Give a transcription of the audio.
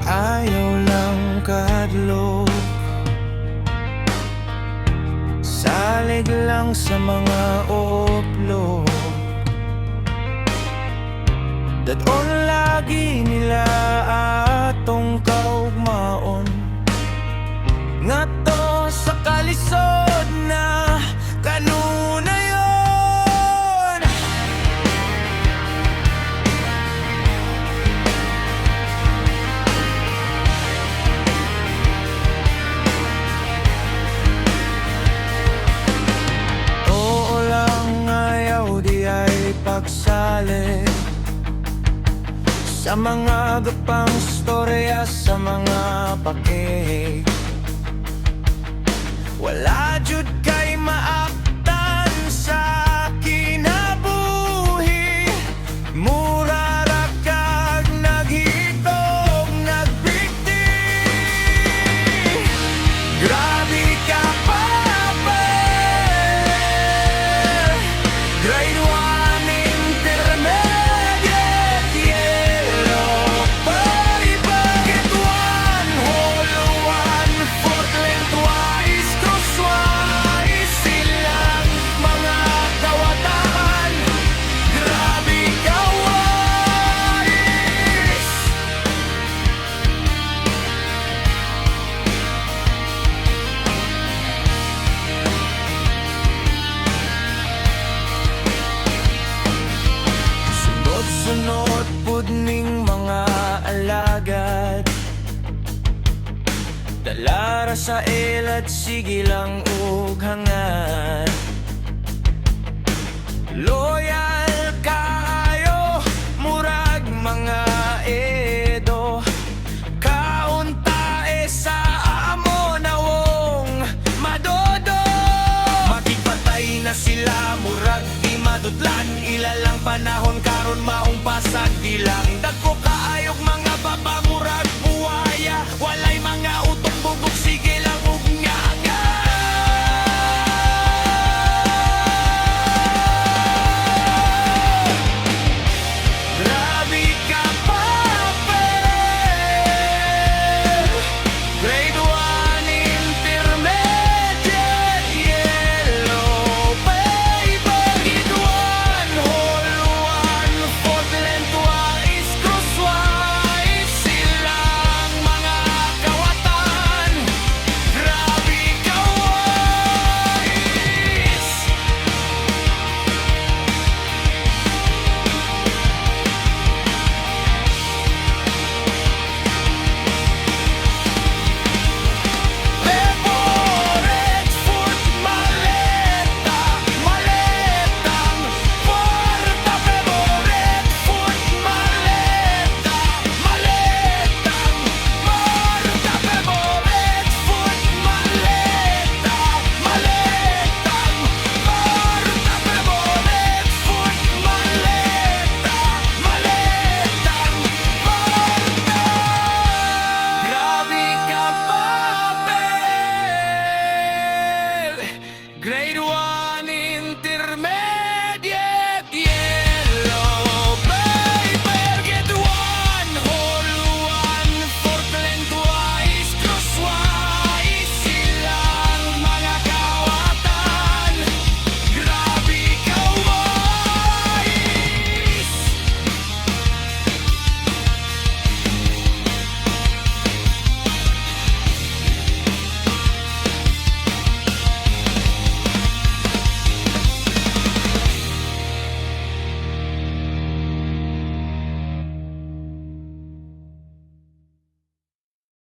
ayaw lang kadlok, salig lang sa mga oplok. Dadon lagi nila atong kaugmaon, ngadto sa kalisod na kanunayon. Oo lang, ayaw di ay pagsali sa mga gapang storya, sa mga pake. Wala jud kay maaptan sa kinabuhi, mura ra kag naghitog nagbigti. Grabe ka papa, grade 1 intermediate, yellow pari-bakit 1, whole 1, fourth lengthwise, crosswise, silang mga kawataan. Grabe ka wise. Sunod-sunod pud ning mga alagad, dalara sa ilad, sige lang ug hangad. Loyal kayo, murag mga edo, kaunta sa amo nawong madodo. Makipatay na sila, murag di madudlan, ilalang panahon karon maong pasag, di lang dagko kaayo